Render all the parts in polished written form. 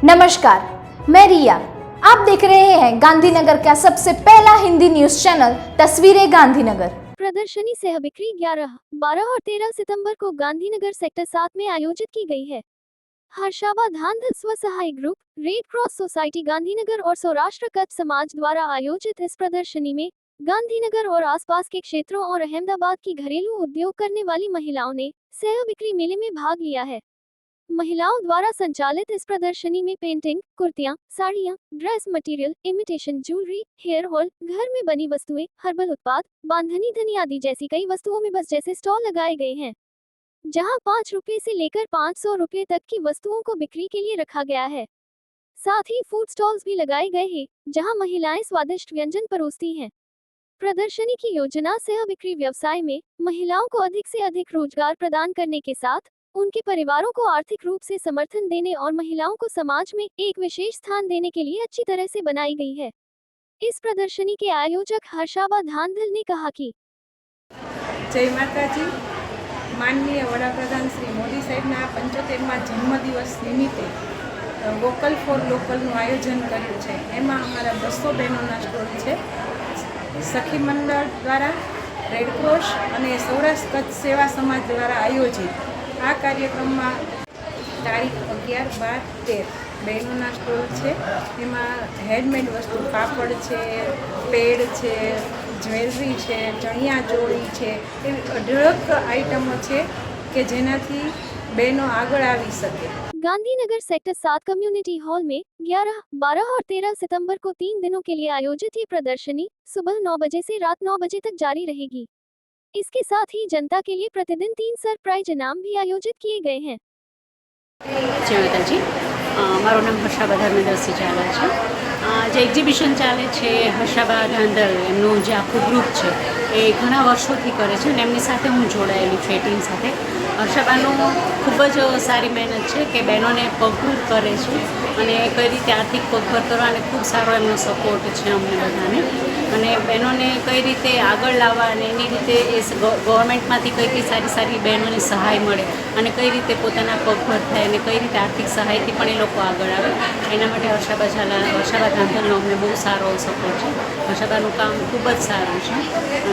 नमस्कार, मैं रिया। आप देख रहे हैं गांधीनगर का सबसे पहला हिंदी न्यूज चैनल तस्वीरें गांधीनगर। प्रदर्शनी सह बिक्री 11, 12 और 13 सितंबर को गांधीनगर सेक्टर 7 में आयोजित की गई है। हर्षाबा धांधल स्व सहाय group, red cross society Gandhinagar और सौराष्ट्र कच्छ समाज द्वारा आयोजित इस प्रदर्शनी में गांधीनगर और आसपास के क्षेत्रों और अहमदाबाद की घरेलू उद्योग करने वाली महिलाओं ने सह बिक्री मेले में भाग लिया है। महिलाओं द्वारा संचालित इस प्रदर्शनी में पेंटिंग, कुर्तियां, साड़ियां, dress material, imitation jewellery, hair oil, घर में बनी वस्तुएं, हर्बल उत्पाद, बांधनी धनी आदि जैसी कई वस्तुओं में बस जैसे स्टॉल लगाए गए हैं, जहां 5 रुपए से लेकर 500 रुपए तक की वस्तुओं को बिक्री के लिए रखा गया है। साथ ही फूड स्टॉल्स भी लगाए गए हैं, जहां महिलाएं स्वादिष्ट व्यंजन परोसती हैं। प्रदर्शनी की योजना सह बिक्री व्यवसाय में महिलाओं को अधिक से अधिक रोजगार प्रदान करने के साथ उनके परिवारों को आर्थिक रूप से समर्थन देने और महिलाओं को समाज में एक विशेष स्थान देने के लिए अच्छी तरह से बनाई गई है। इस प्रदर्शनी के आयोजक हर्षाबा धांधल ने कहा कि जय माताजी। माननीय वडाप्रधान श्री मोदी साहेबना 75मा जन्मदिवस निमित्ते वोकल फॉर लोकलનું આયોજન કર્યું છે। એમાં અમારા 200 બહેનોના સ્ટોલ છે। સખી મંડળ દ્વારા, રેડ ક્રોસ અને સૌરાષ્ટ્ર કચ્છ સેવા સમાજ દ્વારા આયોજિત આ કાર્યક્રમમાં તારીખ 11, 12, 13 બહેનોના સ્ટોલ છે। એમાં હેન્ડમેડ વસ્તુ, પાપડ છે, પેડ છે, જ્વેલરી છે, ચણિયા ચોળી છે, એવી અઢળક આઇટમો છે કે જેનાથી બહેનો આગળ આવી શકે। गांधीनगर सेक्टर 7 कम्युनिटी हॉल में 11, 12 और 13 सितंबर को 3 दिनों के लिए आयोजित ये प्रदर्शनी सुबह 9 बजे से रात 9 बजे तक जारी रहेगी। इसके साथ ही जनता के लिए प्रतिदिन 3 सरप्राइज इनाम भी आयोजित किए गए हैं। जय माताजी। मारू नाम हर्षाबा धर्मेंद्रसिंह चाला है। जे एक्जिबिशन चाले छे हर्षाबा धांधल एमनुं जे आखुं ग्रुप है ए घणा वर्षोथी करे छे अने एमनी साथे हूँ जोड़ायेली छुं। टीम साथे हर्षाबानुं खूब ज सारी मेहनत है कि बहनोने पगभर करे छे अने कई रीते आर्थिक पगभर करवा अने खूब सारो एमनो सपोर्ट है अमने बधाने अने बहनोने कई रीते आगळ लाववा अने एनी रीते ए गवर्नमेंटमांथी कई कई सारी सारी बहनोने सहाय मळे अने कई रीते पोताना पगभर थाय अने कई रीते आर्थिक सहायथी पण ए लोको आगळ आवे एना माटे हर्षाबा धांधलनो अमने बहु सारो सपोर्ट है। हर्षाबानुं काम खूब ज सारुं छे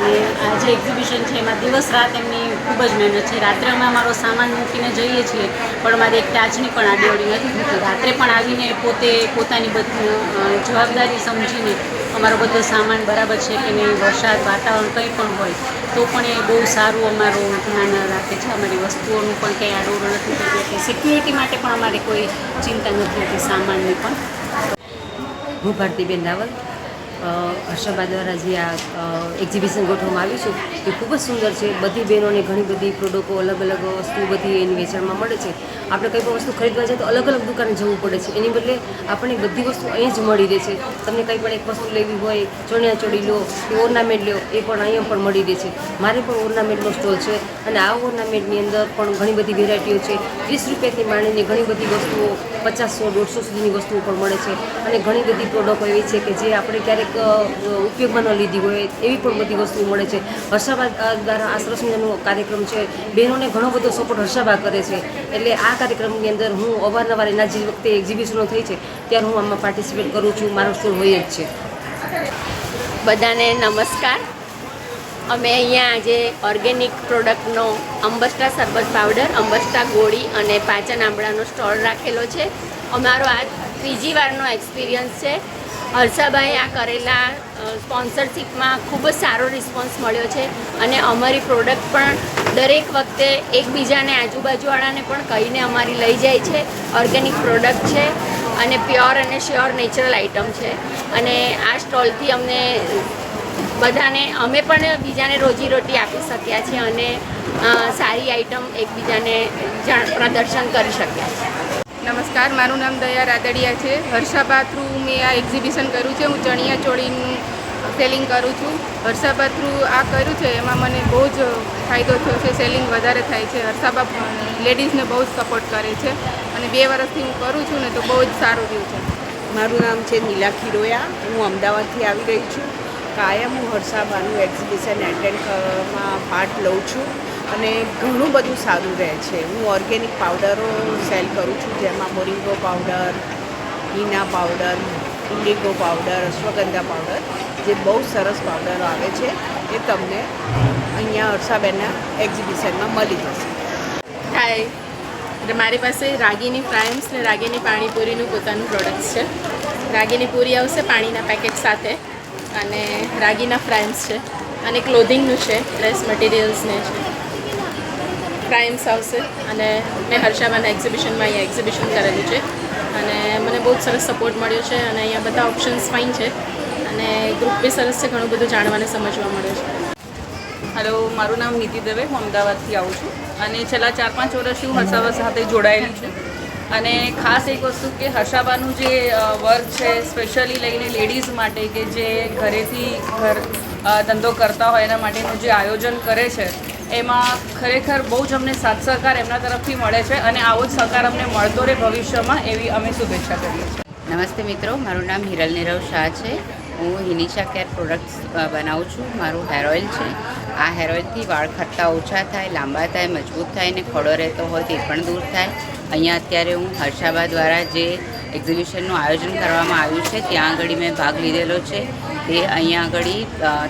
अने आ जे एक्जिबिशन छे एमां दिवस रात एमनी खूब ज मेहनत छे। रात्रे अमे अमारो सामान मूकीने जईए छीए पण अमारी एक टाचनी पण आडीअवળી नथी थती। रात्रे पण आवीने पोते पोतानी बधी जवाबदारी समजीने अमारो बधो सामान बराबर छे कि नहीं, वरसाद वातावरण कंई पण होय तो पण ए बहु सारूं अमारुं ध्यान राखे छे। अमारी वस्तुओनुं पण कंई आडोअवळ नथी थती एटले सिक्युरिटी माटे पण अमारे कोई चिंता नथी होती सामाननी पण। હું ભારતીબેન રાવલ હર્ષાબા દ્વારા જે આ એક્ઝિબિશન ગોઠવવામાં આવ્યું છે એ ખૂબ જ સુંદર છે। બધી બહેનોને ઘણી બધી પ્રોડક્ટો, અલગ અલગ વસ્તુ બધી એની વેચાણમાં મળે છે। આપણે કંઈ પણ વસ્તુ ખરીદવા જાય તો અલગ અલગ દુકાને જવું પડે છે, એની બદલે આપણને બધી વસ્તુ અહીં જ મળી રહે છે। તમને કંઈ પણ એક વસ્તુ લેવી હોય, ચણિયાચોળી લો કે ઓર્નામેન્ટ લો, એ પણ અહીંયા પણ મળી રહે છે। મારે પણ ઓર્નામેન્ટનો સ્ટોલ છે અને આ ઓર્નામેન્ટની અંદર પણ ઘણી બધી વેરાયટીઓ છે। 30 રૂપિયાથી માંડીને ઘણી બધી વસ્તુઓ 50, 100, 150 સુધીની વસ્તુઓ પણ મળે છે અને ઘણી બધી પ્રોડક્ટો એવી છે કે જે આપણે ક્યારેક ઉપયોગમાં ન લીધી હોય એવી પણ બધી વસ્તુઓ મળે છે। હર્ષાબા દ્વારા આ સરસ મજાનો કાર્યક્રમ છે। બહેનોને ઘણો બધો સપોર્ટ હર્ષાબા કરે છે, એટલે આ કાર્યક્રમની અંદર હું અવારનવાર એના જે વખતે એક્ઝિબિશનો થઈ છે ત્યારે હું આમાં પાર્ટિસિપેટ કરું છું। મારો સ્ટોલ હોય જ છે। બધાને નમસ્કાર। અમે અહીંયા આજે ઓર્ગેનિક પ્રોડક્ટનો અંબસ્ટા સરબત પાવડર, અંબસ્ટા ગોળી અને પાચન આંબળાનો સ્ટોલ રાખેલો છે। અમારો આ ત્રીજી વારનો એક્સપિરિયન્સ છે। હર્ષાબાએ આ કરેલા સ્પોન્સરશિપમાં ખૂબ જ સારો રિસ્પોન્સ મળ્યો છે અને અમારી પ્રોડક્ટ પણ દરેક વખતે એકબીજાને આજુબાજુવાળાને પણ કહીને અમારી લઈ જાય છે। ઓર્ગેનિક પ્રોડક્ટ છે અને પ્યોર અને શ્યોર નેચરલ આઇટમ છે અને આ સ્ટોલથી અમને બધાને અમે પણ બીજાને રોજીરોટી આપી શક્યા છે અને સારી આઇટમ એકબીજાને પ્રદર્શન કરી શક્યા છે। નમસ્કાર, મારું નામ દયા રાદડિયા છે। હર્ષાબા થ્રુ મેં આ એક્ઝિબિશન કર્યું છે। હું ચણિયાચોળીનું સેલિંગ કરું છું। હર્ષાબા થ્રુ આ કર્યું છે એમાં મને બહુ જ ફાયદો થયો છે, સેલિંગ વધારે થાય છે। હર્ષાબા લેડીઝને બહુ જ સપોર્ટ કરે છે અને 2 વર્ષથી હું કરું છું ને તો બહુ જ સારું રહ્યું છે। મારું નામ છે નીલા ખીરોયા। હું અમદાવાદથી આવી રહી છું। કાયમ હું હર્ષાબાનું એક્ઝિબિશન એટેન્ડ કરવામાં પાર્ટ લઉં છું અને ઘણું બધું સારું રહે છે। હું ઓર્ગેનિક પાવડરો સેલ કરું છું, જેમાં મોરિંગો powder, Hina powder, Indigo powder, ashwagandha powder, જે બહુ સરસ પાવડરો આવે છે એ તમને અહીંયા હર્ષાબેનના એક્ઝિબિશનમાં મળી જશે. હાય, એટલે મારી પાસે રાગીની ફ્રાયમ્સ ને રાગીની પાણીપુરીનું પોતાનું પ્રોડક્ટ્સ છે. રાગીની પૂરી આવશે પાણીના પેકેટ સાથે, અને રાગીના ફ્રાયમ્સ છે, અને ક્લોધિંગનું છે, ડ્રેસ મટીરિયલ્સને છે. ફ્રાયમ્સ આવશે, અને મેં હર્ષાબાના એક્ઝિબિશનમાં અહીંયા એક્ઝિબિશન કરેલું છે, અને મને બહુ જ સરસ સપોર્ટ મળ્યો છે, અને અહીંયા બધા ઓપ્શન્સ ફાઇન છે, અને ગ્રુપ બી સરસ છે, ઘણું બધું જાણવાને સમજવા મળ્યું છે. હેલો, મારું નામ નીતિ દવે, હું અમદાવાદથી આવું છું, અને છેલ્લા 4-5 વર્ષથી હું હર્ષાબા સાથે જોડાયેલી છું. અને ખાસ એક વસ્તુ કે હર્ષાબાનું જે વર્ક છે સ્પેશિયલી લઈને લેડીઝ માટે, કે જે ઘરેથી ધંધો કરતા હોય એના માટેનું જે આયોજન કરે છે, એમાં ખરેખર બહુ જ અમને સાથ સહકાર એમના તરફથી મળે છે, અને આવો જ સહકાર અમને મળતો રહે ભવિષ્યમાં, એવી અમે શુભેચ્છા કરીએ છીએ. નમસ્તે મિત્રો, મારું નામ હિરલ નીરવ શાહ છે. હું હિનિશા કેર પ્રોડક્ટ્સ બનાવું છું. મારું હેર ઓઇલ છે. આ હેર ઓઇલથી વાળ ખરતા ઓછા થાય, લાંબા થાય, મજબૂત થાય, ને ખોડો રહેતો હોય તે પણ દૂર થાય. અહીંયા અત્યારે હું હર્ષાબા દ્વારા જે એક્ઝિબિશનનું આયોજન કરવામાં આવ્યું છે ત્યાં આગળ મેં ભાગ લીધેલો છે. તે અહીંયા આગળ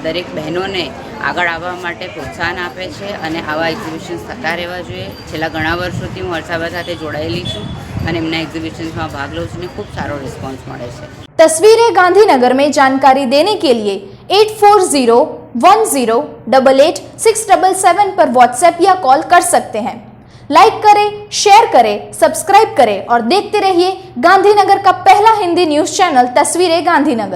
દરેક બહેનોને આગળ આવવા માટે પ્રોત્સાહન આપે છે, અને આવા એક્ઝિબિશન્સ થતા રહેવા જોઈએ. છેલ્લા ઘણા વર્ષોથી હું હર્ષાબા સાથે જોડાયેલી છું, અને એમના एग्जीबिशंस में भाग लूँ उसने खूब सारा रिस्पॉन्स મળે છે. तस्वीरें गांधीनगर में जानकारी देने के लिए 8401088677 पर व्हाट्सएप या कॉल कर सकते हैं. लाइक करें, शेयर करें, सब्सक्राइब करें और देखते रहिए गांधीनगर का पहला हिंदी न्यूज चैनल तस्वीरें गांधीनगर.